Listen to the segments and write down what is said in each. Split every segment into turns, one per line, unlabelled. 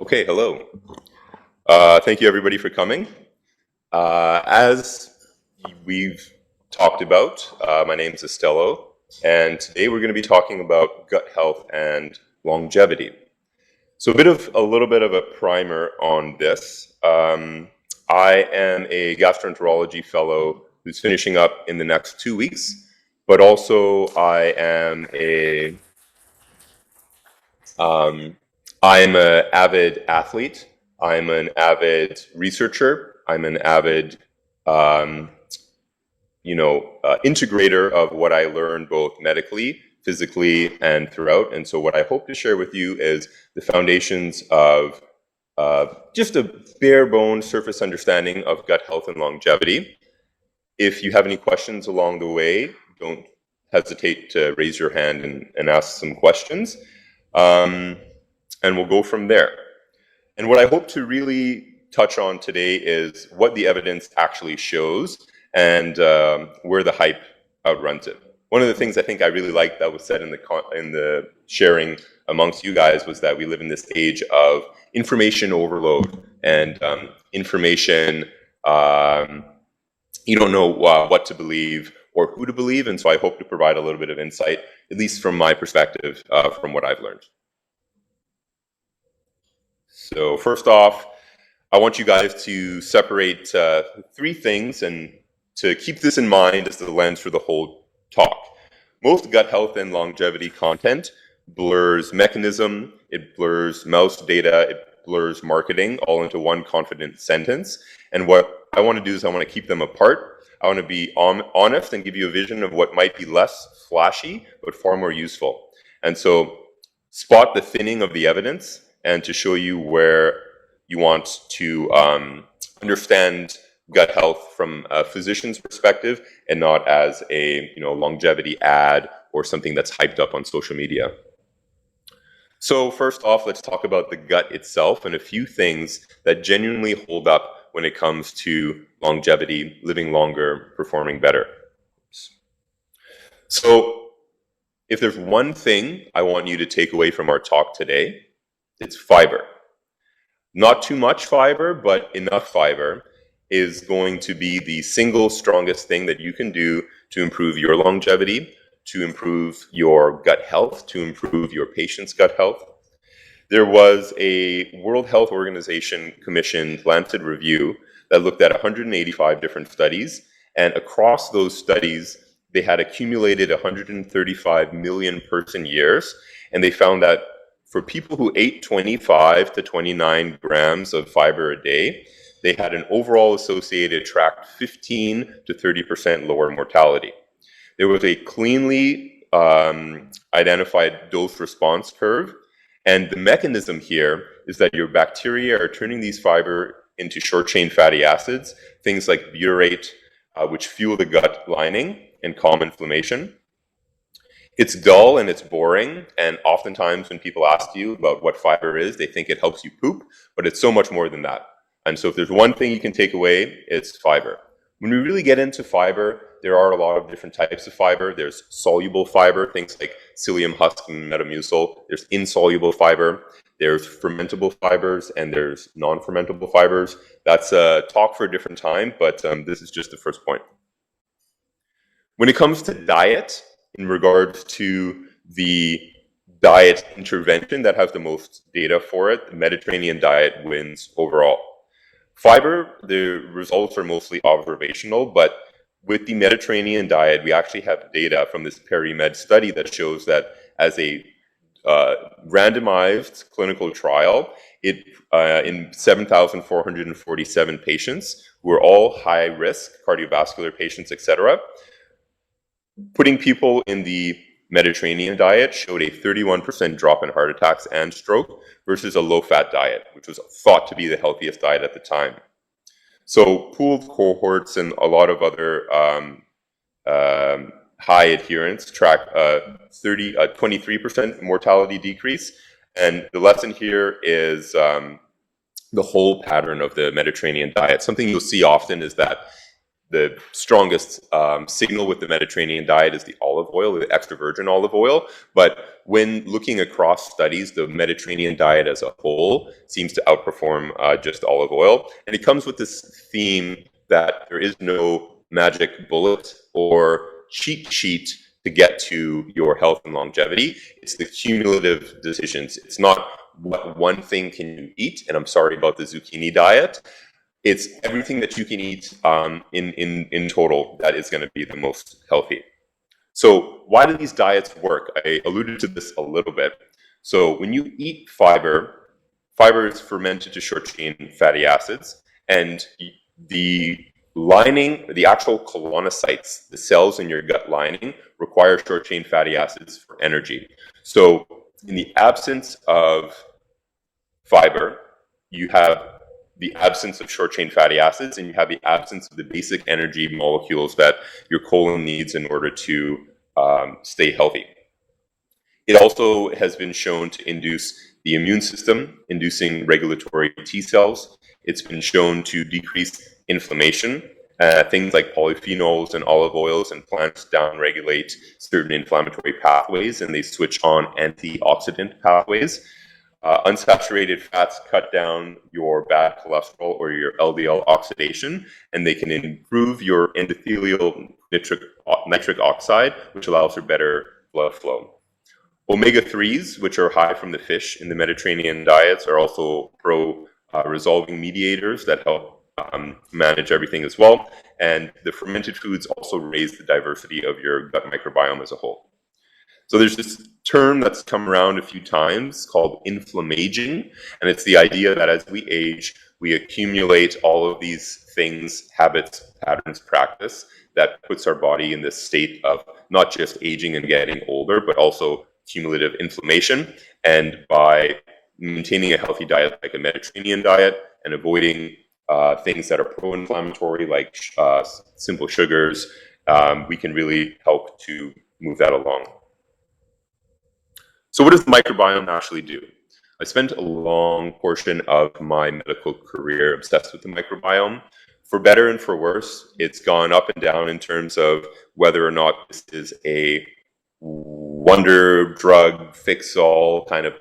Okay, hello. Thank you everybody for coming. As we've talked about, my name is Estello, and today we're going to be talking about gut health and longevity. So a little bit of a primer on this. I am a gastroenterology fellow who's finishing up in the next 2 weeks, but also um, I'm an avid athlete. I'm an avid researcher. I'm an avid, um, integrator of what I learned both medically, physically, and throughout. And so what I hope to share with you is the foundations of just a bare bones surface understanding of gut health and longevity. If you have any questions along the way, don't hesitate to raise your hand and ask some questions. And we'll go from there. And what I hope to really touch on today is what the evidence actually shows and where the hype outruns it. One of the things I think I really liked that was said in the sharing amongst you guys was that we live in this age of information overload and information. You don't know what to believe or who to believe, and so I hope to provide a little bit of insight, at least from my perspective, from what I've learned. So first off, I want you guys to separate three things and to keep this in mind as the lens for the whole talk. Most gut health and longevity content blurs mechanism, it blurs mouse data, it blurs marketing all into one confident sentence. And what I want to do is I want to keep them apart. I want to be honest and give you a vision of what might be less flashy, but far more useful. And so spot the thinning of the evidence and to show you where you want to understand gut health from a physician's perspective and not as a longevity ad or something that's hyped up on social media. So first off, let's talk about the gut itself and a few things that genuinely hold up when it comes to longevity, living longer, performing better. So if there's one thing I want you to take away from our talk today, it's fiber. Not too much fiber, but enough fiber is going to be the single strongest thing that you can do to improve your longevity, to improve your gut health, to improve your patient's gut health. There was a World Health Organization commissioned Lancet review that looked at 185 different studies, and across those studies, they had accumulated 135 million person years, and they found that for people who ate 25 to 29 grams of fiber a day, they had an overall associated tracked 15 to 30% lower mortality. There was a cleanly identified dose response curve, and the mechanism here is that your bacteria are turning these fiber into short-chain fatty acids, things like butyrate, which fuel the gut lining and calm inflammation. It's dull and it's boring, and oftentimes when people ask you about what fiber is, they think it helps you poop, but it's so much more than that. And so if there's one thing you can take away, it's fiber. When we really get into fiber, there are a lot of different types of fiber. There's soluble fiber, things like psyllium husk and metamucil. There's insoluble fiber. There's fermentable fibers, and there's non-fermentable fibers. That's a talk for a different time, but this is just the first point. When it comes to diet, in regards to the diet intervention that has the most data for it, the Mediterranean diet wins overall. Fiber, the results are mostly observational, but with the Mediterranean diet, we actually have data from this PeriMed study that shows that as a randomized clinical trial, in 7,447 patients who are all high risk, cardiovascular patients, etc., putting people in the Mediterranean diet showed a 31% drop in heart attacks and stroke versus a low-fat diet, which was thought to be the healthiest diet at the time. So pooled cohorts and a lot of other high adherence track 23% mortality decrease. And the lesson here is the whole pattern of the Mediterranean diet. Something you'll see often is that the strongest signal with the Mediterranean diet is the olive oil, the extra virgin olive oil. But when looking across studies, the Mediterranean diet as a whole seems to outperform just olive oil. And it comes with this theme that there is no magic bullet or cheat sheet to get to your health and longevity. It's the cumulative decisions. It's not what one thing can you eat, and I'm sorry about the zucchini diet. It's everything that you can eat in total that is going to be the most healthy. So why do these diets work? I alluded to this a little bit. So when you eat fiber, fiber is fermented to short chain fatty acids, and the lining, the actual colonocytes, the cells in your gut lining, require short chain fatty acids for energy. So in the absence of fiber, you have the absence of short chain fatty acids, and you have the absence of the basic energy molecules that your colon needs in order to stay healthy. It also has been shown to induce the immune system, inducing regulatory T cells. It's been shown to decrease inflammation. Things like polyphenols and olive oils and plants downregulate certain inflammatory pathways, and they switch on antioxidant pathways. Unsaturated fats cut down your bad cholesterol or your LDL oxidation, and they can improve your endothelial nitric oxide, which allows for better blood flow. Omega-3s, which are high from the fish in the Mediterranean diets, are also pro-resolving mediators that help manage everything as well. And the fermented foods also raise the diversity of your gut microbiome as a whole. So there's this term that's come around a few times called inflammaging, and it's the idea that as we age, we accumulate all of these things, habits, patterns, practice, that puts our body in this state of not just aging and getting older, but also cumulative inflammation. And by maintaining a healthy diet like a Mediterranean diet and avoiding things that are pro-inflammatory like simple sugars, we can really help to move that along. So what does the microbiome actually do? I spent a long portion of my medical career obsessed with the microbiome. For better and for worse, it's gone up and down in terms of whether or not this is a wonder drug fix-all kind of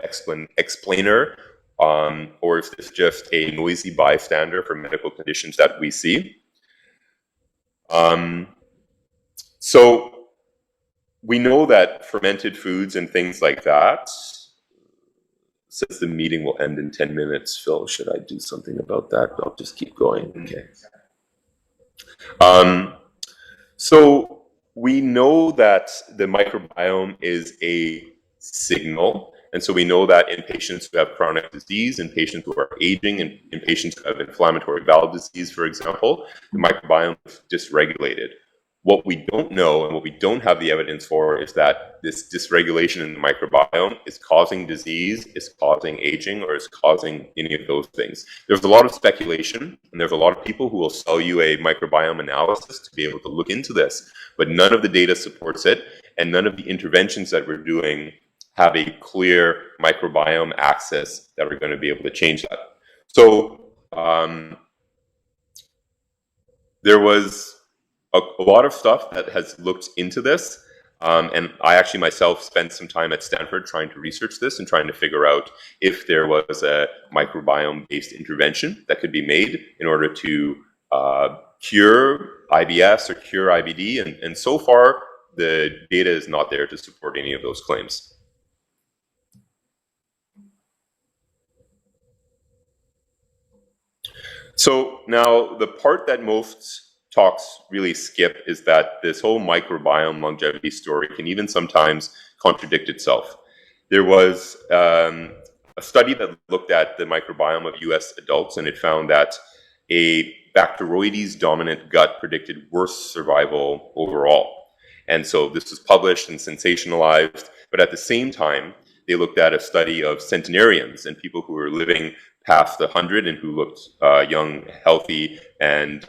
explainer, or if it's just a noisy bystander for medical conditions that we see. So we know that fermented foods and things like that, says the meeting will end in 10 minutes. Phil, should I do something about that? I'll just keep going. Okay. So we know that the microbiome is a signal. And so we know that in patients who have chronic disease, in patients who are aging, and in patients who have inflammatory bowel disease, for example, the microbiome is dysregulated. What we don't know and what we don't have the evidence for is that this dysregulation in the microbiome is causing disease, is causing aging, or is causing any of those things. There's a lot of speculation, and there's a lot of people who will sell you a microbiome analysis to be able to look into this, but none of the data supports it, and none of the interventions that we're doing have a clear microbiome axis that we're going to be able to change that. So there was a lot of stuff that has looked into this, and I actually myself spent some time at Stanford trying to research this and trying to figure out if there was a microbiome-based intervention that could be made in order to cure IBS or cure IBD, and so far the data is not there to support any of those claims. So now the part that most talks really skip is that this whole microbiome longevity story can even sometimes contradict itself. There was a study that looked at the microbiome of US adults, and it found that a Bacteroides dominant gut predicted worse survival overall. And so this was published and sensationalized, but at the same time, they looked at a study of centenarians and people who were living past 100 and who looked young, healthy, and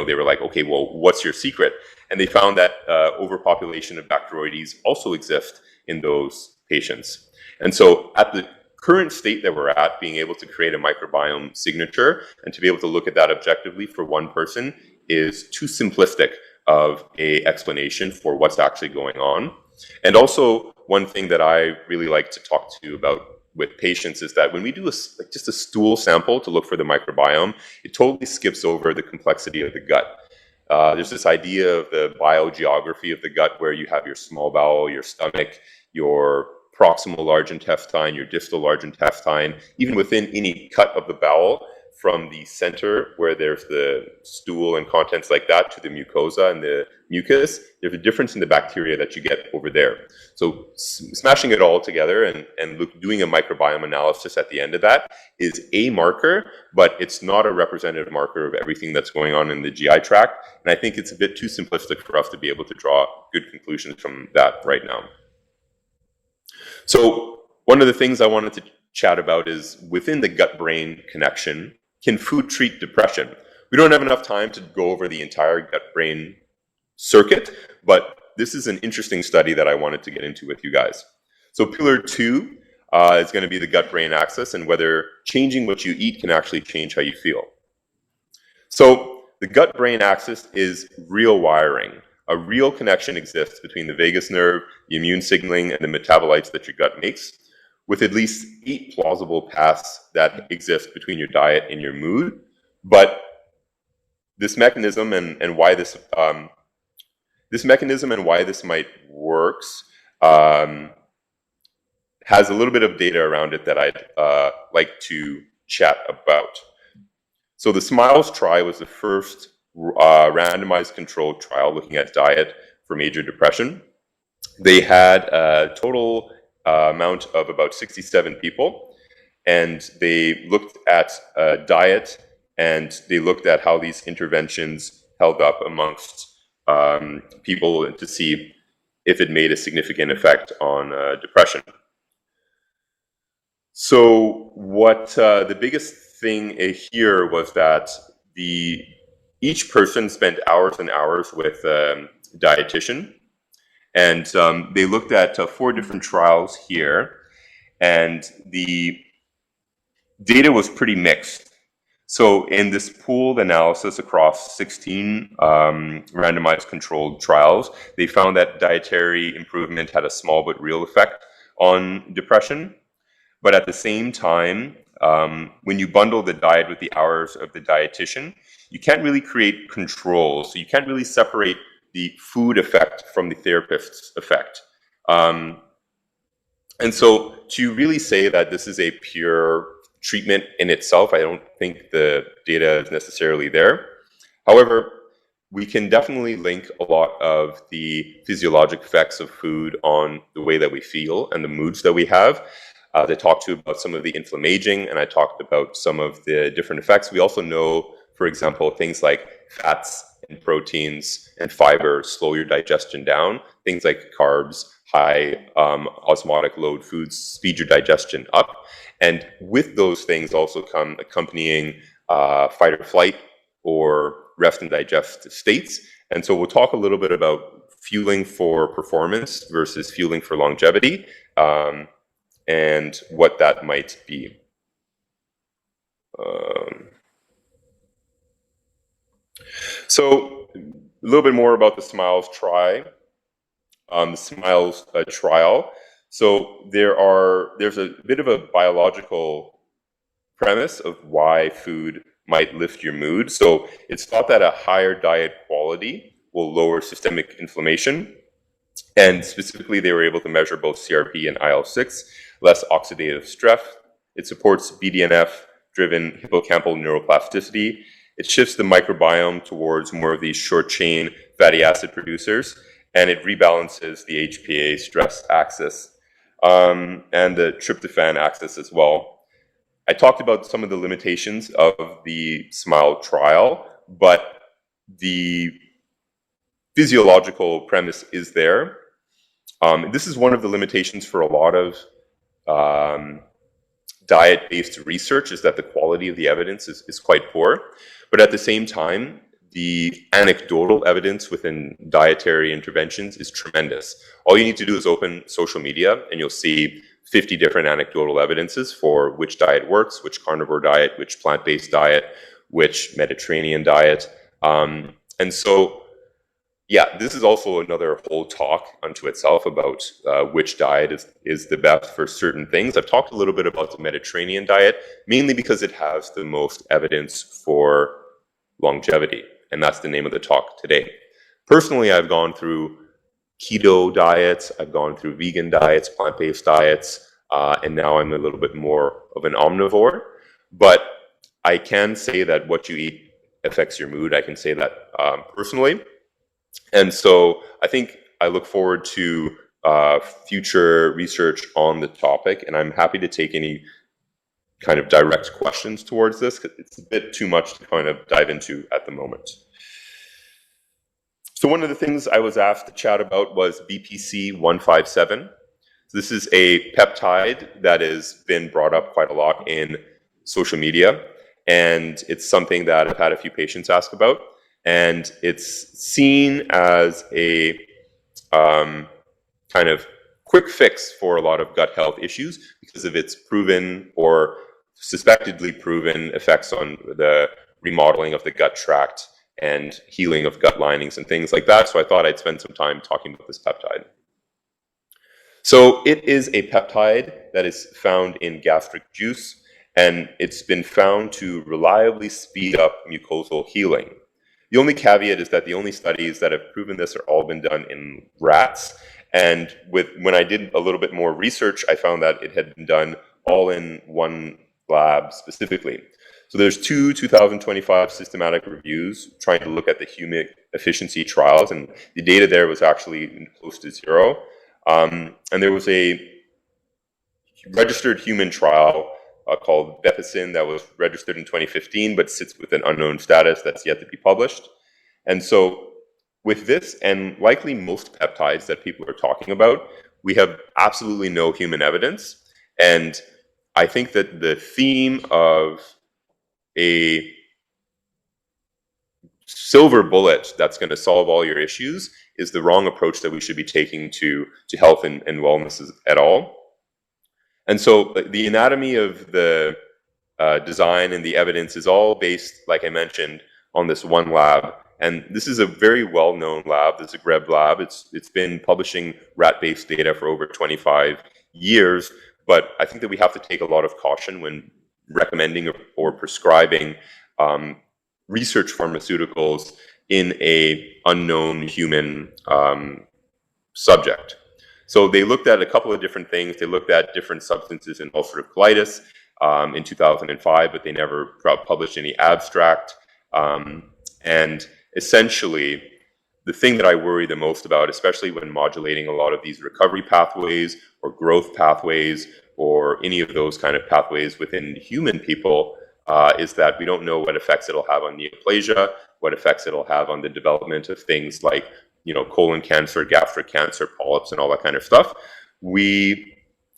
they were like, okay, well, what's your secret? And they found that overpopulation of Bacteroides also exists in those patients. And so at the current state that we're at, being able to create a microbiome signature and to be able to look at that objectively for one person is too simplistic of a explanation for what's actually going on. And also, one thing that I really like to talk to about with patients is that when we do just a stool sample to look for the microbiome, it totally skips over the complexity of the gut. There's this idea of the biogeography of the gut where you have your small bowel, your stomach, your proximal large intestine, your distal large intestine, even within any cut of the bowel, from the center where there's the stool and contents like that to the mucosa and the mucus, there's a difference in the bacteria that you get over there. So smashing it all together and doing a microbiome analysis at the end of that is a marker, but it's not a representative marker of everything that's going on in the GI tract. And I think it's a bit too simplistic for us to be able to draw good conclusions from that right now. So one of the things I wanted to chat about is within the gut-brain connection, can food treat depression? We don't have enough time to go over the entire gut-brain circuit, but this is an interesting study that I wanted to get into with you guys. So pillar 2 is going to be the gut-brain axis and whether changing what you eat can actually change how you feel. So the gut-brain axis is real wiring. A real connection exists between the vagus nerve, the immune signaling, and the metabolites that your gut makes, with at least 8 plausible paths that exist between your diet and your mood. But this mechanism and why this might works has a little bit of data around it that I'd like to chat about. So the SMILES trial was the first randomized controlled trial looking at diet for major depression. They had a total amount of about 67 people, and they looked at diet, and they looked at how these interventions held up amongst people to see if it made a significant effect on depression. So what the biggest thing here was that each person spent hours and hours with a dietitian, and they looked at 4 different trials here, and the data was pretty mixed. So in this pooled analysis across 16 randomized controlled trials, they found that dietary improvement had a small but real effect on depression. But at the same time, when you bundle the diet with the hours of the dietitian, you can't really create controls. So you can't really separate the food effect from the therapist's effect. And so to really say that this is a pure treatment in itself, I don't think the data is necessarily there. However, we can definitely link a lot of the physiologic effects of food on the way that we feel and the moods that we have. They talked to you about some of the inflammaging, and I talked about some of the different effects. We also know, for example, things like fats and proteins and fiber slow your digestion down. Things like carbs, high osmotic load foods speed your digestion up. And with those things also come accompanying fight or flight or rest and digest states. And so we'll talk a little bit about fueling for performance versus fueling for longevity, and what that might be. So a little bit more about the SMILES trial. So there's a bit of a biological premise of why food might lift your mood. So it's thought that a higher diet quality will lower systemic inflammation. And specifically, they were able to measure both CRP and IL-6, less oxidative stress. It supports BDNF-driven hippocampal neuroplasticity. It shifts the microbiome towards more of these short-chain fatty acid producers, and it rebalances the HPA stress axis and the tryptophan axis as well. I talked about some of the limitations of the SMILE trial, but the physiological premise is there. This is one of the limitations for a lot of diet-based research, is that the quality of the evidence is quite poor. But at the same time, the anecdotal evidence within dietary interventions is tremendous. All you need to do is open social media and you'll see 50 different anecdotal evidences for which diet works, which carnivore diet, which plant-based diet, which Mediterranean diet. And so, yeah, this is also another whole talk unto itself about which diet is the best for certain things. I've talked a little bit about the Mediterranean diet, mainly because it has the most evidence for longevity, and that's the name of the talk today. Personally, I've gone through keto diets, I've gone through vegan diets, plant-based diets, and now I'm a little bit more of an omnivore. But I can say that what you eat affects your mood. I can say that personally. And so I think I look forward to future research on the topic, and I'm happy to take any kind of direct questions towards this, because it's a bit too much to kind of dive into at the moment. So one of the things I was asked to chat about was BPC 157. This is a peptide that has been brought up quite a lot in social media, and it's something that I've had a few patients ask about, and it's seen as a kind of quick fix for a lot of gut health issues because of its proven or suspectedly proven effects on the remodeling of the gut tract and healing of gut linings and things like that. So I thought I'd spend some time talking about this peptide. So it is a peptide that is found in gastric juice, and it's been found to reliably speed up mucosal healing. The only caveat is that the only studies that have proven this are all been done in rats. And when I did a little bit more research, I found that it had been done all in one lab specifically. So there's two 2025 systematic reviews trying to look at the human efficiency trials, and the data there was actually close to zero. And there was a registered human trial called Bepicin that was registered in 2015, but sits with an unknown status that's yet to be published. And so with this, and likely most peptides that people are talking about, we have absolutely no human evidence. And I think that the theme of a silver bullet that's going to solve all your issues is the wrong approach that we should be taking to health and wellness at all. And so the anatomy of the design and the evidence is all based, like I mentioned, on this one lab. And this is a very well-known lab, the Zagreb lab. It's been publishing rat-based data for over 25 years, but I think that we have to take a lot of caution when recommending or prescribing research pharmaceuticals in a unknown human subject. So they looked at a couple of different things. They looked at different substances in ulcerative colitis in 2005, but they never published any abstract. And essentially, the thing that I worry the most about, especially when modulating a lot of these recovery pathways or growth pathways or any of those kind of pathways within human people, is that we don't know what effects it'll have on neoplasia, what effects it'll have on the development of things like, colon cancer, gastric cancer, polyps, and all that kind of stuff. We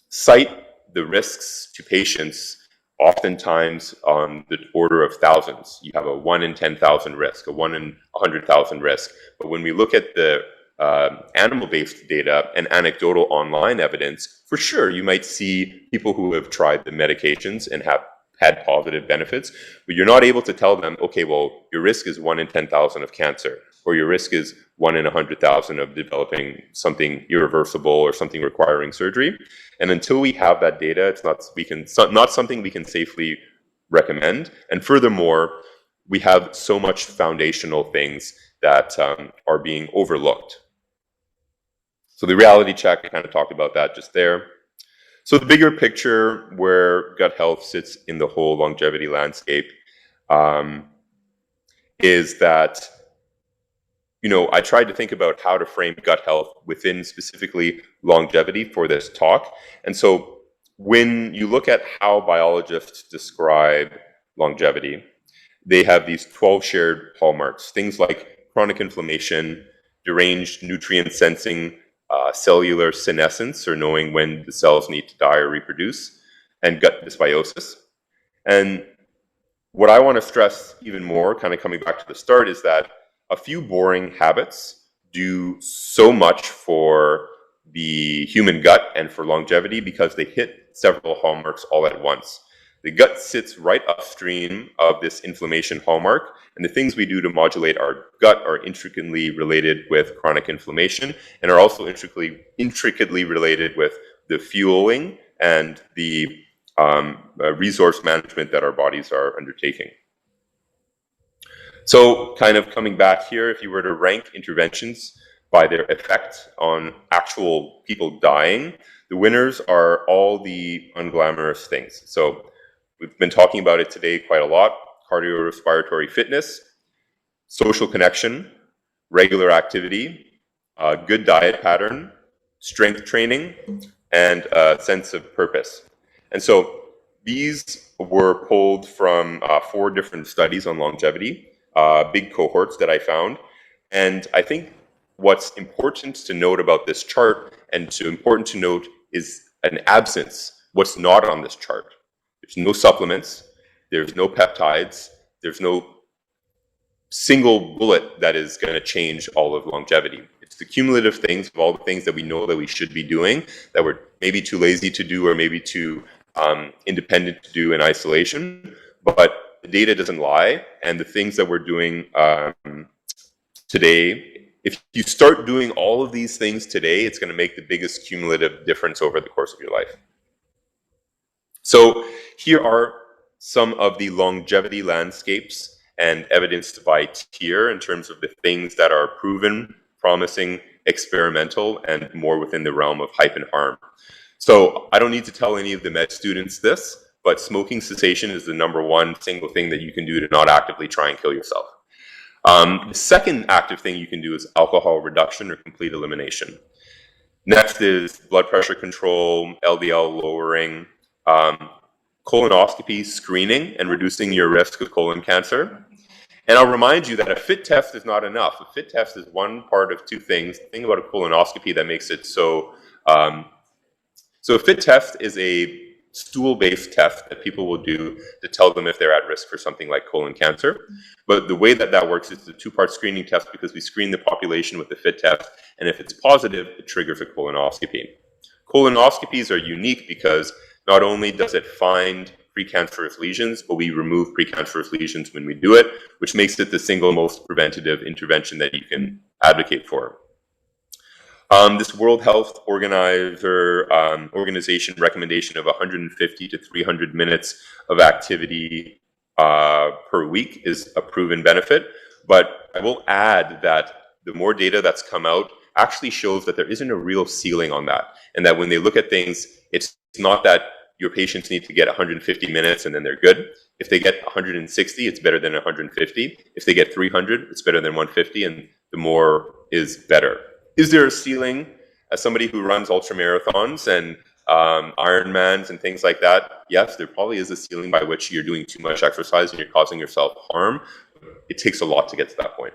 cite the risks to patients oftentimes on the order of thousands. You have a 1 in 10,000 risk, a 1 in 100,000 risk. But when we look at the animal-based data and anecdotal online evidence, for sure, you might see people who have tried the medications and have had positive benefits, but you're not able to tell them, okay, well, your risk is 1 in 10,000 of cancer, or your risk is 1 in 100,000 of developing something irreversible or something requiring surgery. And until we have that data, it's not something we can safely recommend. And furthermore, we have so much foundational things that are being overlooked. So the reality check, I kind of talked about that just there. So the bigger picture where gut health sits in the whole longevity landscape is that, I tried to think about how to frame gut health within specifically longevity for this talk. And so when you look at how biologists describe longevity, they have these 12 shared hallmarks, things like chronic inflammation, deranged nutrient sensing, cellular senescence, or knowing when the cells need to die or reproduce, and gut dysbiosis. And what I want to stress even more, kind of coming back to the start, is that a few boring habits do so much for the human gut and for longevity because they hit several hallmarks all at once. The gut sits right upstream of this inflammation hallmark, and the things we do to modulate our gut are intricately related with chronic inflammation and are also intricately related with the fueling and the resource management that our bodies are undertaking. So kind of coming back here, if you were to rank interventions by their effect on actual people dying, the winners are all the unglamorous things. So we've been talking about it today quite a lot: cardiorespiratory fitness, social connection, regular activity, good diet pattern, strength training, and a sense of purpose. And so these were pulled from 4 different studies on longevity, big cohorts that I found. And I think what's important to note about this chart, and important to note, is an absence. What's not on this chart? There's no supplements, there's no peptides, there's no single bullet that is going to change all of longevity. It's the cumulative things of all the things that we know that we should be doing that we're maybe too lazy to do or maybe too independent to do in isolation. But the data doesn't lie, and the things that we're doing today, if you start doing all of these things today, it's going to make the biggest cumulative difference over the course of your life. So here are some of the longevity landscapes and evidenced by tier in terms of the things that are proven, promising, experimental, and more within the realm of hype and harm. So I don't need to tell any of the med students this, but smoking cessation is the #1 single thing that you can do to not actively try and kill yourself. The second active thing you can do is alcohol reduction or complete elimination. Next is blood pressure control, LDL lowering, colonoscopy screening and reducing your risk of colon cancer. And I'll remind you that a fit test is not enough. A fit test is one part of 2 things. The thing about a colonoscopy that makes it so... So a fit test is a stool-based test that people will do to tell them if they're at risk for something like colon cancer. But the way that that works is a 2-part screening test, because we screen the population with the fit test, and if it's positive, it triggers a colonoscopy. Colonoscopies are unique because not only does it find precancerous lesions, but we remove precancerous lesions when we do it, which makes it the single most preventative intervention that you can advocate for. This World Health Organization recommendation of 150 to 300 minutes of activity per week is a proven benefit. But I will add that the more data that's come out actually shows that there isn't a real ceiling on that. And that when they look at things, it's not that your patients need to get 150 minutes and then they're good. If they get 160, it's better than 150. If they get 300, it's better than 150, and the more is better. Is there a ceiling? As somebody who runs ultramarathons and ironmans and things like that, yes, there probably is a ceiling by which you're doing too much exercise and you're causing yourself harm. It takes a lot to get to that point.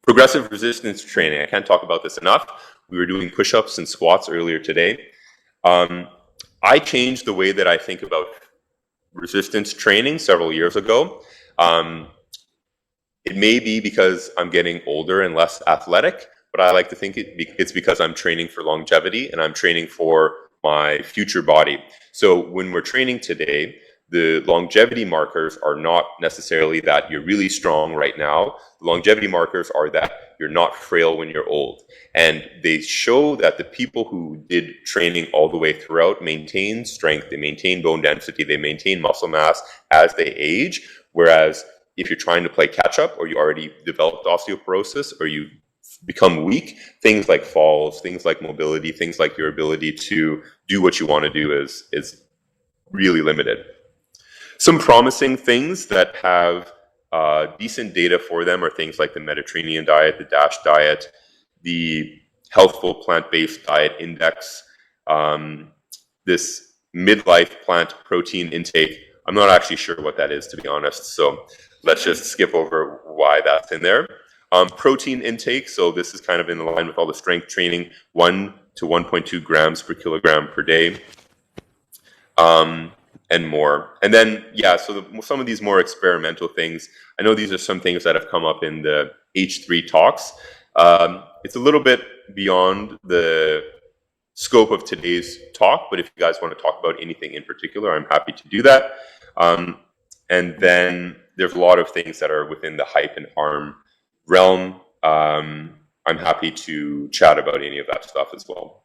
Progressive resistance training. I can't talk about this enough. We were doing push-ups and squats earlier today. I changed the way that I think about resistance training several years ago. It may be because I'm getting older and less athletic, but I like to think it's because I'm training for longevity and I'm training for my future body. So when we're training today, the longevity markers are not necessarily that you're really strong right now. The longevity markers are that you're not frail when you're old. And they show that the people who did training all the way throughout maintain strength, they maintain bone density, they maintain muscle mass as they age. Whereas if you're trying to play catch up, or you already developed osteoporosis, or you become weak, things like falls, things like mobility, things like your ability to do what you want to do is really limited. Some promising things that have decent data for them are things like the Mediterranean diet, the DASH diet, the Healthful Plant-Based Diet Index, this midlife plant protein intake. I'm not actually sure what that is, to be honest, so let's just skip over why that's in there. Protein intake, so this is kind of in line with all the strength training, 1 to 1.2 grams per kilogram per day. And more. And then, yeah, so some of these more experimental things, I know these are some things that have come up in the H3 talks. It's a little bit beyond the scope of today's talk, but if you guys want to talk about anything in particular, I'm happy to do that. And then there's a lot of things that are within the hype and harm realm. I'm happy to chat about any of that stuff as well.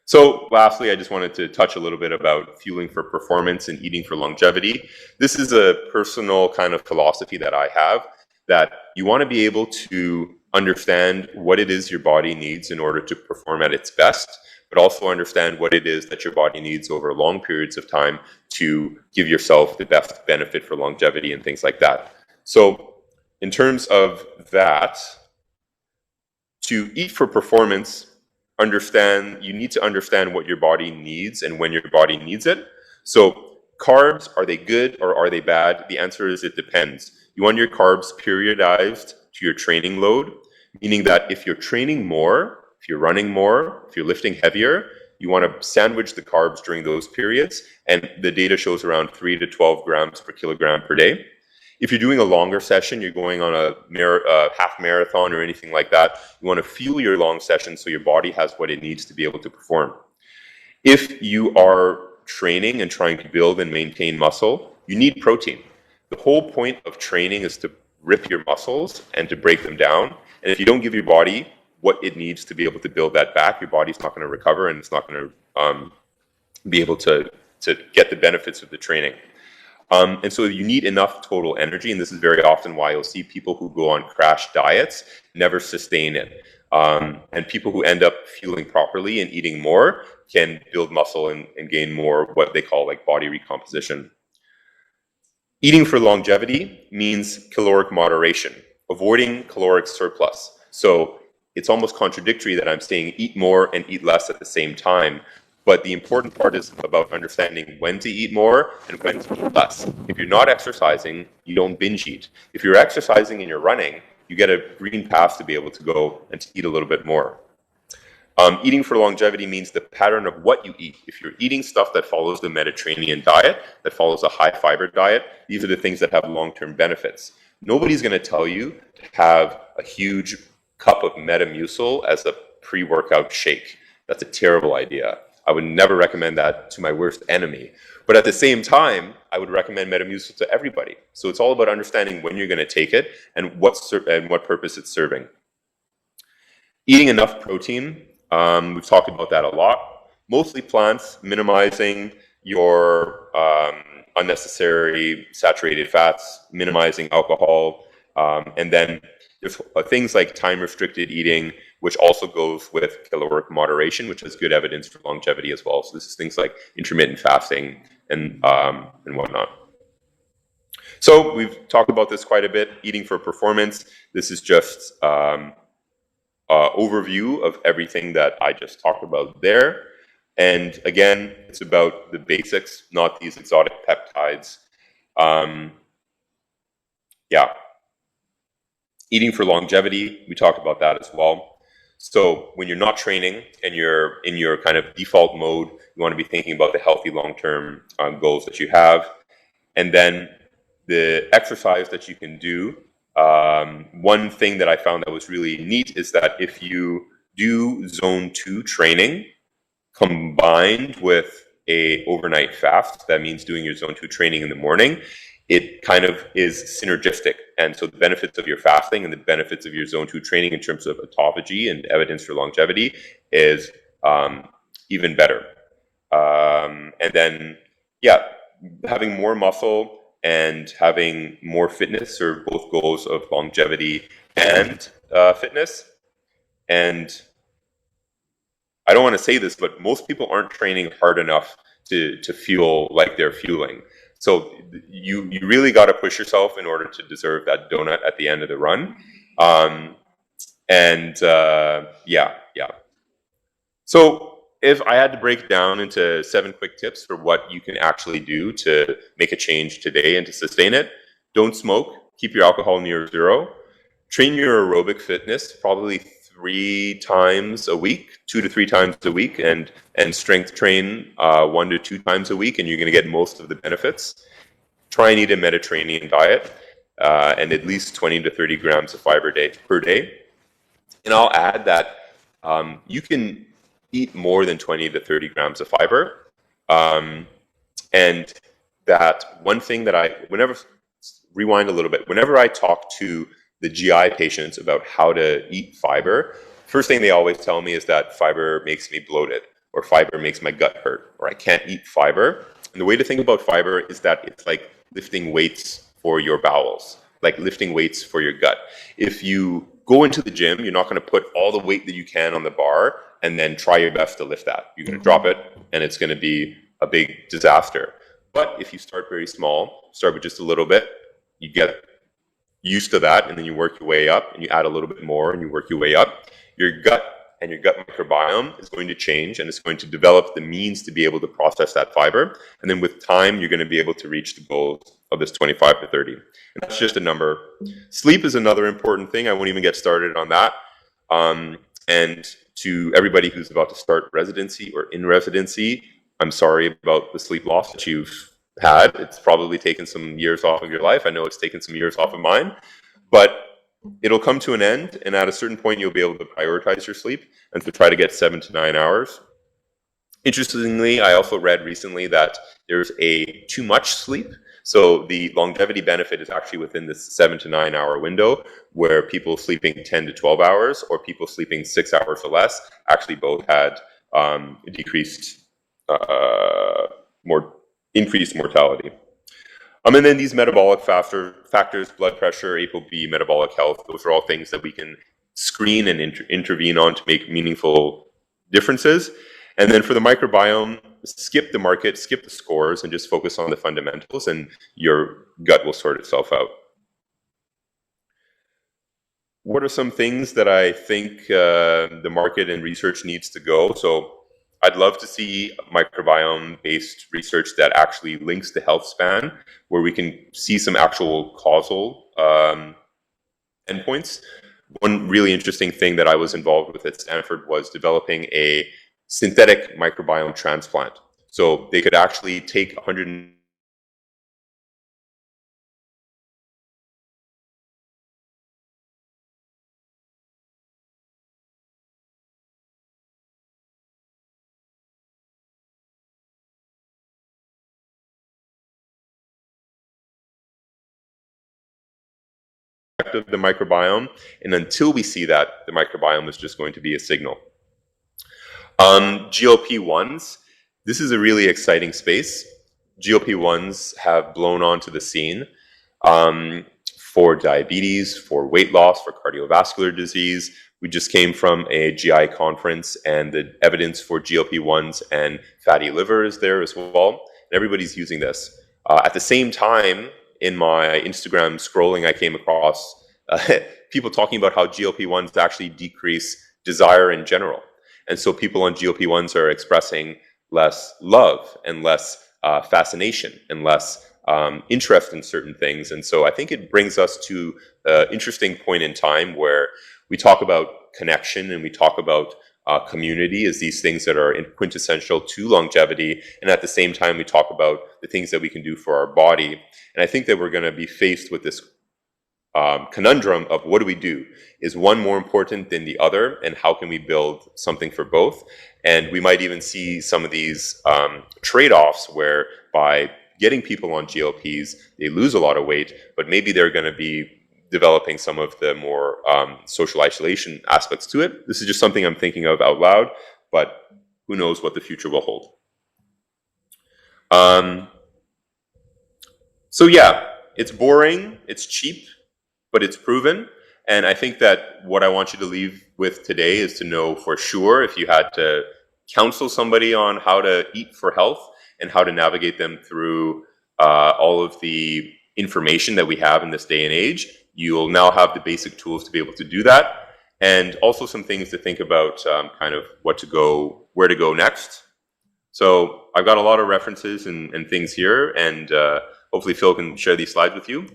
So lastly, I just wanted to touch a little bit about fueling for performance and eating for longevity. This is a personal kind of philosophy that I have, that you want to be able to understand what it is your body needs in order to perform at its best, but also understand what it is that your body needs over long periods of time to give yourself the best benefit for longevity and things like that. So in terms of that, to eat for performance, you need to understand what your body needs and when your body needs it. So carbs, are they good or are they bad? The answer is it depends. You want your carbs periodized to your training load, meaning that if you're training more, if you're running more, if you're lifting heavier, you want to sandwich the carbs during those periods. And the data shows around 3 to 12 grams per kilogram per day. If you're doing a longer session, you're going on a half marathon or anything like that, you want to fuel your long session so your body has what it needs to be able to perform. If you are training and trying to build and maintain muscle, you need protein. The whole point of training is to rip your muscles and to break them down. And if you don't give your body what it needs to be able to build that back, your body's not going to recover and it's not going to be able to get the benefits of the training. And so you need enough total energy, and this is very often why you'll see people who go on crash diets never sustain it. And people who end up fueling properly and eating more can build muscle and gain more what they call like body recomposition. Eating for longevity means caloric moderation, avoiding caloric surplus. So it's almost contradictory that I'm saying eat more and eat less at the same time. But the important part is about understanding when to eat more and when to eat less. If you're not exercising, you don't binge eat. If you're exercising and you're running, you get a green pass to be able to go and to eat a little bit more. Eating for longevity means the pattern of what you eat. If you're eating stuff that follows the Mediterranean diet, that follows a high fiber diet, these are the things that have long-term benefits. Nobody's going to tell you to have a huge cup of Metamucil as a pre-workout shake. That's a terrible idea. I would never recommend that to my worst enemy. But at the same time, I would recommend Metamucil to everybody. So it's all about understanding when you're going to take it and what purpose it's serving. Eating enough protein, we've talked about that a lot. Mostly plants, minimizing your unnecessary saturated fats, minimizing alcohol, and then there's things like time-restricted eating, which also goes with caloric moderation, which has good evidence for longevity as well. So this is things like intermittent fasting and whatnot. So we've talked about this quite a bit. Eating for performance. This is just overview of everything that I just talked about there. And again, it's about the basics, not these exotic peptides. Yeah. Eating for longevity, we talked about that as well. So when you're not training and you're in your kind of default mode, you want to be thinking about the healthy long-term goals that you have. And then the exercise that you can do. One thing that I found that was really neat is that if you do zone 2 training combined with a overnight fast, that means doing your zone 2 training in the morning, it kind of is synergistic. And so the benefits of your fasting and the benefits of your zone 2 training in terms of autophagy and evidence for longevity is even better. And then, yeah, having more muscle and having more fitness serve both goals of longevity and fitness. And I don't want to say this, but most people aren't training hard enough to feel like they're fueling. So you really got to push yourself in order to deserve that donut at the end of the run. Yeah. So if I had to break it down into 7 quick tips for what you can actually do to make a change today and to sustain it, don't smoke, keep your alcohol near zero, train your aerobic fitness probably 3 times a week, 2 to 3 times a week, and strength train 1 to 2 times a week, and you're going to get most of the benefits. Try and eat a Mediterranean diet and at least 20 to 30 grams of fiber per day. And I'll add that you can eat more than 20 to 30 grams of fiber. And that one thing that rewind a little bit, whenever I talk to the GI patients about how to eat fiber, first thing they always tell me is that fiber makes me bloated, or fiber makes my gut hurt, or I can't eat fiber. And the way to think about fiber is that it's like lifting weights for your bowels, like lifting weights for your gut. If you go into the gym, you're not going to put all the weight that you can on the bar and then try your best to lift that. You're going to drop it, and it's going to be a big disaster. But if you start very small, start with just a little bit, you get used to that, and then you work your way up, and you add a little bit more, and you work your way up. Your gut and your gut microbiome is going to change, and it's going to develop the means to be able to process that fiber. And then with time, you're going to be able to reach the goals of this 25 to 30. And that's just a number. Sleep is another important thing. I won't even get started on that. And to everybody who's about to start residency or in residency, I'm sorry about the sleep loss that you've had. It's probably taken some years off of your life. I know it's taken some years off of mine, but it'll come to an end, and at a certain point, you'll be able to prioritize your sleep and to try to get 7 to 9 hours. Interestingly, I also read recently that there's a too much sleep. So the longevity benefit is actually within this 7 to 9 hour window, where people sleeping 10 to 12 hours or people sleeping 6 hours or less actually both had increased mortality. And then these metabolic factors, blood pressure, ApoB, metabolic health, those are all things that we can screen and intervene on to make meaningful differences. And then for the microbiome, skip the market, skip the scores, and just focus on the fundamentals, and your gut will sort itself out. What are some things that I think the market and research needs to go? So I'd love to see microbiome-based research that actually links the health span, where we can see some actual causal endpoints. One really interesting thing that I was involved with at Stanford was developing a synthetic microbiome transplant. So they could actually take 100 of the microbiome, and until we see that, the microbiome is just going to be a signal. GLP-1s, this is a really exciting space. GLP-1s have blown onto the scene for diabetes, for weight loss, for cardiovascular disease. We just came from a GI conference, and the evidence for GLP-1s and fatty liver is there as well. And everybody's using this. At the same time, in my Instagram scrolling, I came across people talking about how GLP-1s actually decrease desire in general. And so people on GLP-1s are expressing less love and less fascination and less interest in certain things. And so I think it brings us to an interesting point in time where we talk about connection and we talk about community as these things that are quintessential to longevity. And at the same time, we talk about the things that we can do for our body. And I think that we're going to be faced with this conundrum of what do we do? Is one more important than the other? And how can we build something for both? And we might even see some of these trade-offs where by getting people on GLPs, they lose a lot of weight, but maybe they're going to be developing some of the more social isolation aspects to it. This is just something I'm thinking of out loud, but who knows what the future will hold. So yeah, it's boring, it's cheap, but it's proven. And I think that what I want you to leave with today is to know for sure, if you had to counsel somebody on how to eat for health and how to navigate them through all of the information that we have in this day and age, you'll now have the basic tools to be able to do that. And also some things to think about kind of where to go next. So I've got a lot of references and things here, and hopefully Phil can share these slides with you.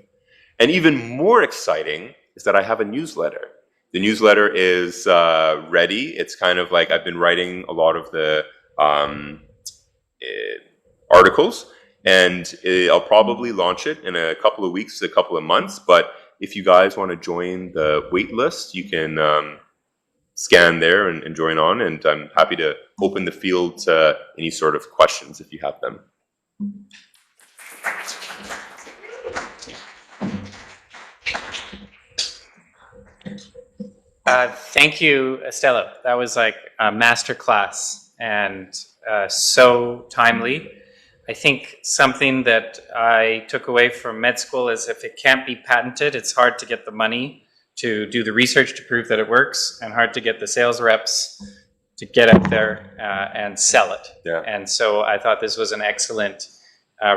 And even more exciting is that I have a newsletter. The newsletter is ready. It's kind of like I've been writing a lot of the articles, and I'll probably launch it in a couple of weeks, a couple of months. But if you guys want to join the wait list, you can scan there and join on, and I'm happy to open the field to any sort of questions if you have them.
Thank you, Estello. That was like a masterclass and so timely. I think something that I took away from med school is if it can't be patented, it's hard to get the money to do the research to prove that it works, and hard to get the sales reps to get out there and sell it.
Yeah.
And so I thought this was an excellent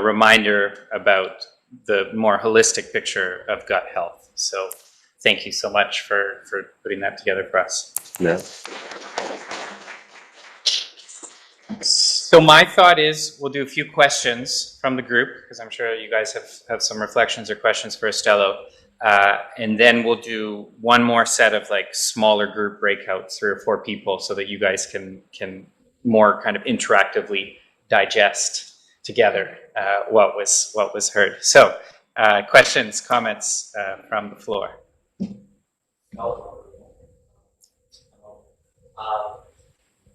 reminder about the more holistic picture of gut health. So thank you so much for putting that together for us.
Yeah.
So my thought is we'll do a few questions from the group, because I'm sure you guys have some reflections or questions for Estello. And then we'll do one more set of like smaller group breakouts, 3 or 4 people, so that you guys can more kind of interactively digest together what was heard. So questions, comments from the floor.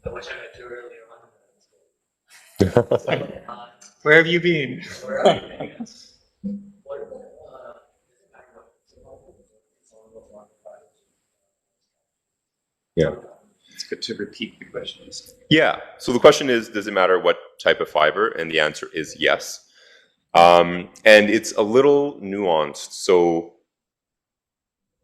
I wish I met too earlier on.
Where have you been?
Yeah.
It's good to repeat the questions.
Yeah. So the question is, does it matter what type of fiber? And the answer is yes. And it's a little nuanced. So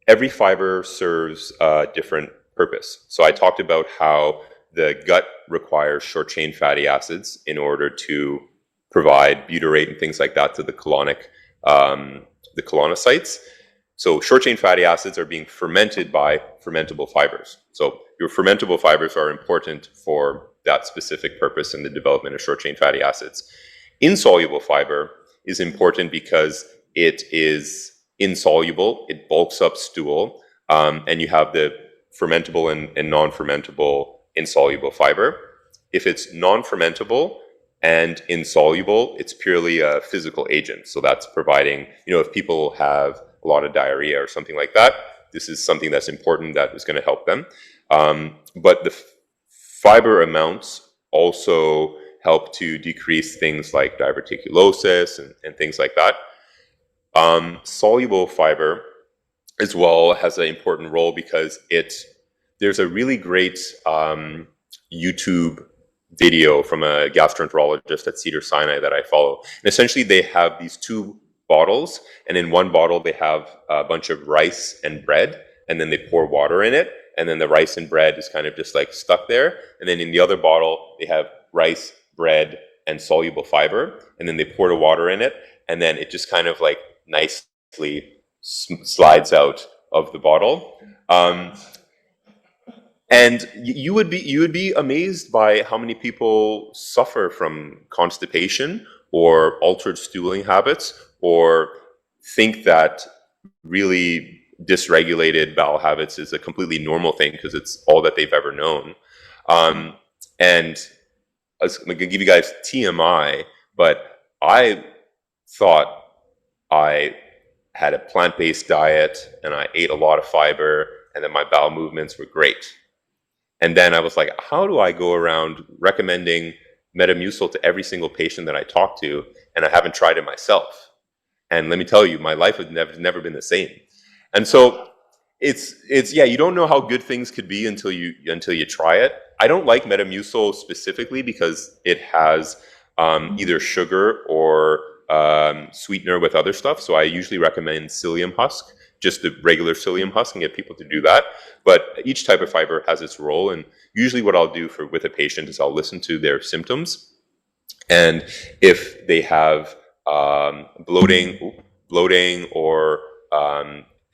every fiber serves a different purpose. So I talked about how the gut requires short-chain fatty acids in order to provide butyrate and things like that to the colonocytes. So short-chain fatty acids are being fermented by fermentable fibers. So your fermentable fibers are important for that specific purpose in the development of short-chain fatty acids. Insoluble fiber is important because it is insoluble, it bulks up stool, and you have the fermentable and non-fermentable insoluble fiber. If it's non-fermentable and insoluble, it's purely a physical agent. So that's providing, if people have a lot of diarrhea or something like that, this is something that's important that is going to help them. But the fiber amounts also help to decrease things like diverticulosis and things like that. Soluble fiber as well has an important role because there's a really great YouTube video from a gastroenterologist at Cedars-Sinai that I follow. And essentially they have these 2 bottles, and in one bottle they have a bunch of rice and bread, and then they pour water in it, and then the rice and bread is kind of just like stuck there. And then in the other bottle they have rice, bread, and soluble fiber, and then they pour the water in it, and then it just kind of like nicely slides out of the bottle. And you would be amazed by how many people suffer from constipation or altered stooling habits, or think that really dysregulated bowel habits is a completely normal thing because it's all that they've ever known. And I'm going to give you guys TMI, but I thought I had a plant-based diet and I ate a lot of fiber, and then my bowel movements were great. And then I was like, how do I go around recommending Metamucil to every single patient that I talk to, and I haven't tried it myself? And let me tell you, my life has never been the same. And so it's you don't know how good things could be until you try it. I don't like Metamucil specifically because it has either sugar or sweetener with other stuff. So I usually recommend psyllium husk, just the regular psyllium husk, and get people to do that. But each type of fiber has its role, and usually what I'll do with a patient is I'll listen to their symptoms, and if they have bloating or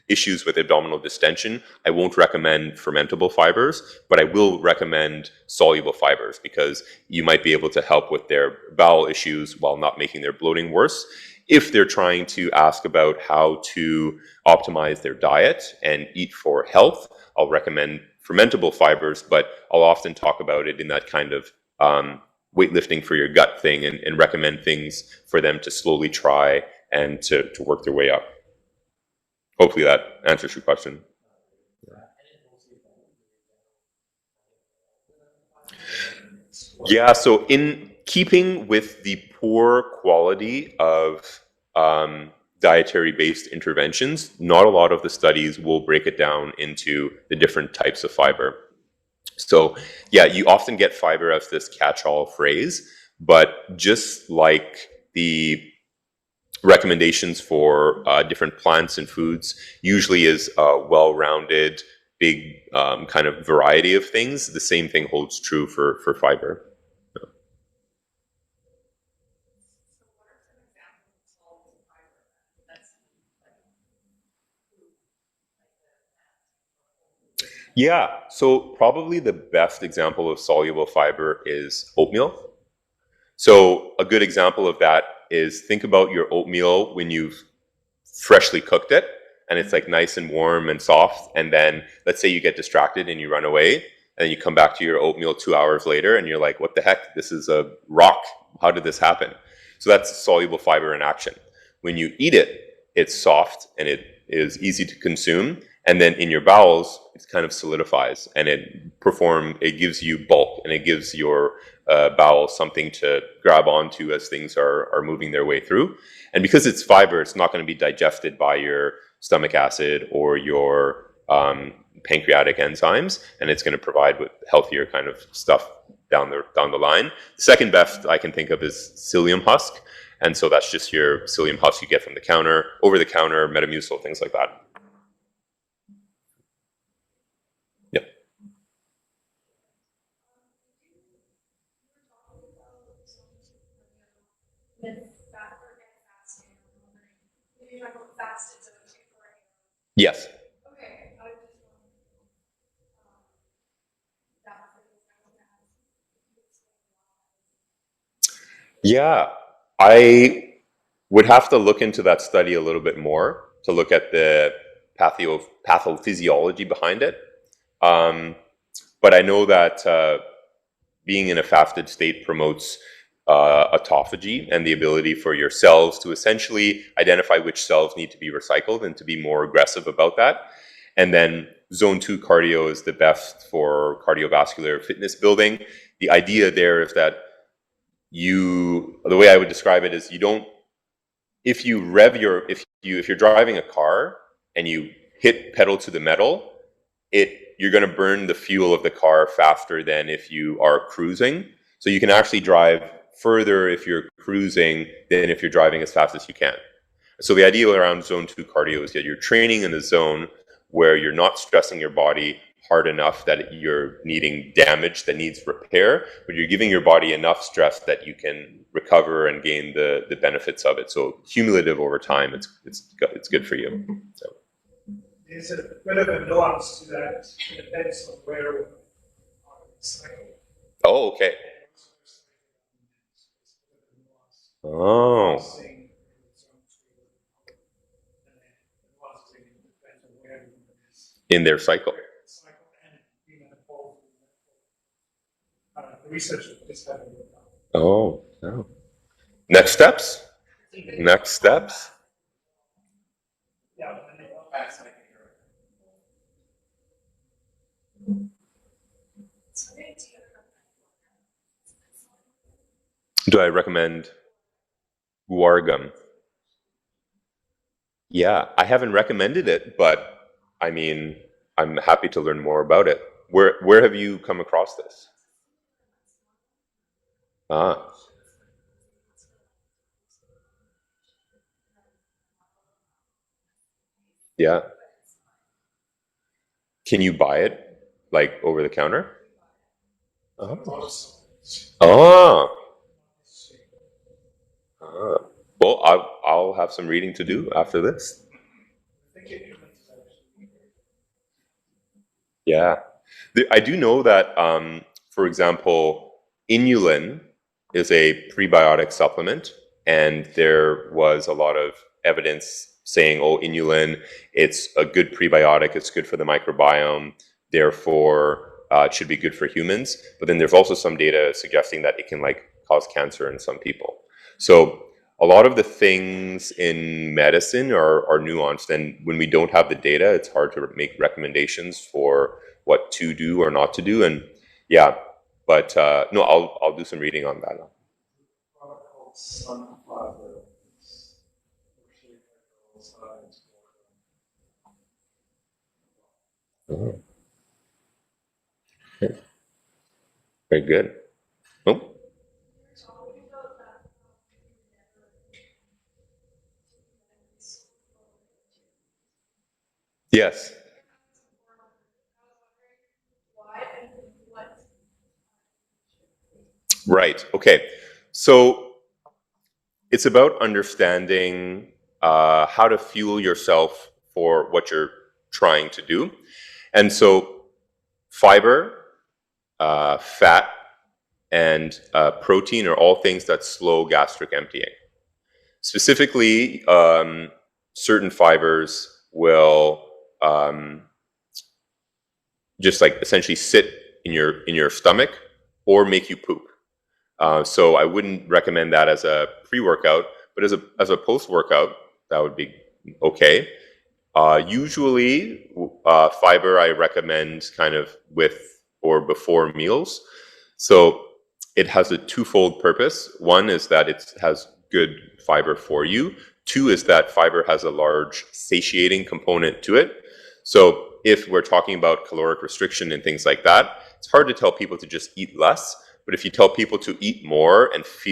issues with abdominal distension, I won't recommend fermentable fibers, but I will recommend soluble fibers because you might be able to help with their bowel issues while not making their bloating worse. If they're trying to ask about how to optimize their diet and eat for health, I'll recommend fermentable fibers, but I'll often talk about it in that kind of weightlifting for your gut thing, and recommend things for them to slowly try and to work their way up. Hopefully that answers your question. Yeah, so in keeping with the poor quality of dietary-based interventions, not a lot of the studies will break it down into the different types of fiber. So yeah, you often get fiber as this catch-all phrase, but just like the recommendations for different plants and foods usually is a well-rounded, big kind of variety of things, the same thing holds true for fiber. Yeah, so probably the best example of soluble fiber is oatmeal. So a good example of that is think about your oatmeal when you've freshly cooked it and it's like nice and warm and soft. And then let's say you get distracted and you run away and then you come back to your oatmeal 2 hours later and you're like, what the heck? This is a rock. How did this happen? So that's soluble fiber in action. When you eat it, it's soft and it is easy to consume. And then in your bowels, it kind of solidifies and it gives you bulk and it gives your bowel something to grab onto as things are moving their way through. And because it's fiber, it's not going to be digested by your stomach acid or your pancreatic enzymes, and it's going to provide with healthier kind of stuff down the line. The second best I can think of is psyllium husk, and so that's just your psyllium husk you get from the counter, over the counter, Metamucil, things like that. Yep. Yes. Yeah, I would have to look into that study a little bit more to look at the pathophysiology behind it. But I know that being in a fasted state promotes autophagy and the ability for your cells to essentially identify which cells need to be recycled and to be more aggressive about that. And then zone 2 cardio is the best for cardiovascular fitness building. The idea there is that the way I would describe it is if you're driving a car and you hit pedal to the metal, you're going to burn the fuel of the car faster than if you are cruising. So you can actually drive further if you're cruising than if you're driving as fast as you can. So the idea around zone 2 cardio is that you're training in a zone where you're not stressing your body hard enough that you're needing damage that needs repair, but you're giving your body enough stress that you can recover and gain the benefits of it. So cumulative over time, it's good for you. So.
There's a bit of a nuance to that. It depends on where we cycle.
Oh, okay. Oh. In their cycle.
Research is happening.
Oh, no. Next steps? Next steps?
Yeah.
Do I recommend guar gum? Yeah, I haven't recommended it, but I mean, I'm happy to learn more about it. Where have you come across this? Ah, yeah. Can you buy it like over the counter? Oh. Ah. Ah. Well, I'll have some reading to do after this. Yeah. I do know that, for example, inulin is a prebiotic supplement, and there was a lot of evidence saying, oh, inulin, it's a good prebiotic, it's good for the microbiome, therefore it should be good for humans. But then there's also some data suggesting that it can like cause cancer in some people. So a lot of the things in medicine are nuanced, and when we don't have the data, it's hard to make recommendations for what to do or not to do. And yeah, But no, I'll do some reading on that. Oh, okay. Very good. Oh, yes. Right. Okay. So it's about understanding how to fuel yourself for what you're trying to do. And so fiber, fat, and protein are all things that slow gastric emptying. Specifically, certain fibers will just like essentially sit in your stomach or make you poop. So I wouldn't recommend that as a pre-workout, but as a post-workout, that would be okay. Usually, fiber I recommend kind of with or before meals. So it has a twofold purpose. One is that it has good fiber for you. Two is that fiber has a large satiating component to it. So if we're talking about caloric restriction and things like that, it's hard to tell people to just eat less. But if you tell people to eat more and if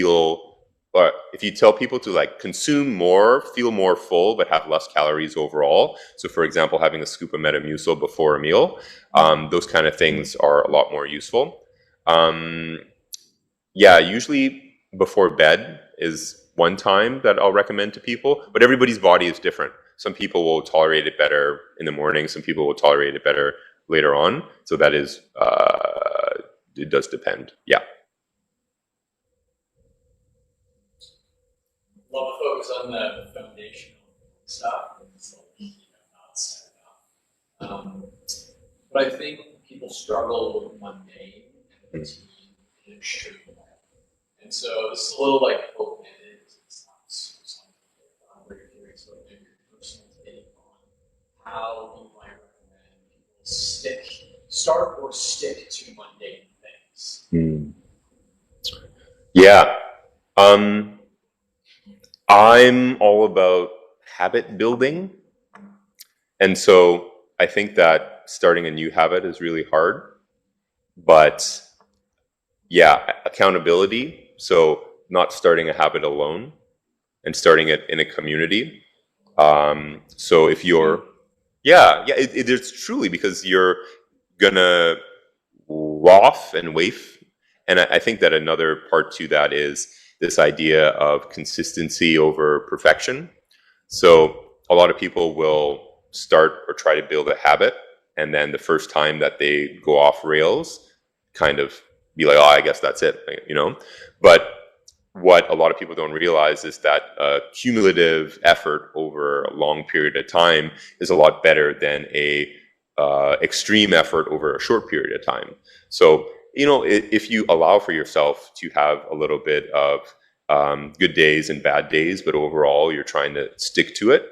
you tell people to like consume more, feel more full, but have less calories overall. So for example, having a scoop of Metamucil before a meal, those kind of things are a lot more useful. Yeah, usually before bed is one time that I'll recommend to people, but everybody's body is different. Some people will tolerate it better in the morning. Some people will tolerate it better later on. So that is, it does depend. Yeah.
Love to focus on the foundational stuff. It's like, not set up. But I think people struggle with mundane and routine in extreme way. And so this is a little like open-ended. It's not something I'm very curious about maybe your personal take on how you might recommend people start or stick to mundane things.
Yeah. I'm all about habit building. And so I think that starting a new habit is really hard. But yeah, accountability. So not starting a habit alone and starting it in a community. So if you're, it's truly because you're gonna waff and waif. And I think that another part to that is this idea of consistency over perfection. So a lot of people will start or try to build a habit, and then the first time that they go off rails, kind of be like, oh, I guess that's it, you know? But what a lot of people don't realize is that cumulative effort over a long period of time is a lot better than a extreme effort over a short period of time. So, you know, if you allow for yourself to have a little bit of good days and bad days, but overall you're trying to stick to it,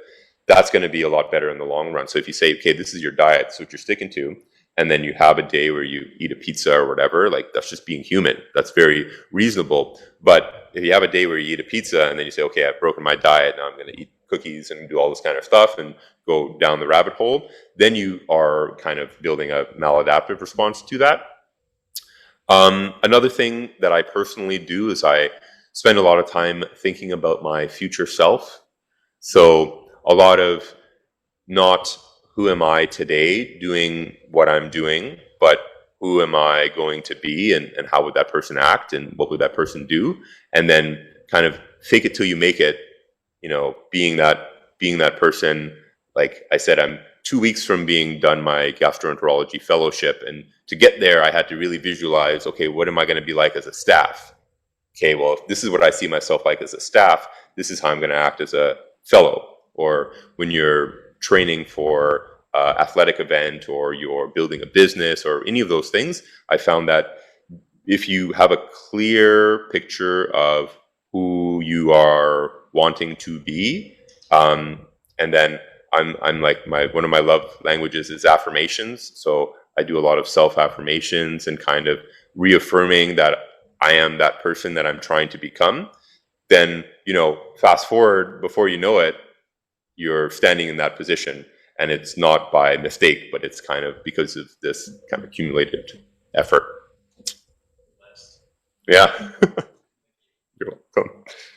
that's going to be a lot better in the long run. So if you say, okay, this is your diet, this is what you're sticking to, and then you have a day where you eat a pizza or whatever, like that's just being human. That's very reasonable. But if you have a day where you eat a pizza and then you say, okay, I've broken my diet, now I'm going to eat cookies and do all this kind of stuff and go down the rabbit hole, then you are kind of building a maladaptive response to that. Another thing that I personally do is I spend a lot of time thinking about my future self. So a lot of not who am I today doing what I'm doing, but who am I going to be and how would that person act and what would that person do? And then kind of fake it till you make it, you know, being that person. Like I said, I'm 2 weeks from being done my gastroenterology fellowship. And to get there, I had to really visualize, okay, what am I going to be like as a staff? Okay, well, if this is what I see myself like as a staff, this is how I'm going to act as a fellow. Or when you're training for athletic event or you're building a business or any of those things, I found that if you have a clear picture of who you are wanting to be, and then I'm like one of my love languages is affirmations. So I do a lot of self affirmations and kind of reaffirming that I am that person that I'm trying to become, then, fast forward, before you know it, you're standing in that position. And it's not by mistake, but it's kind of because of this kind of accumulated effort. Yeah. You're welcome.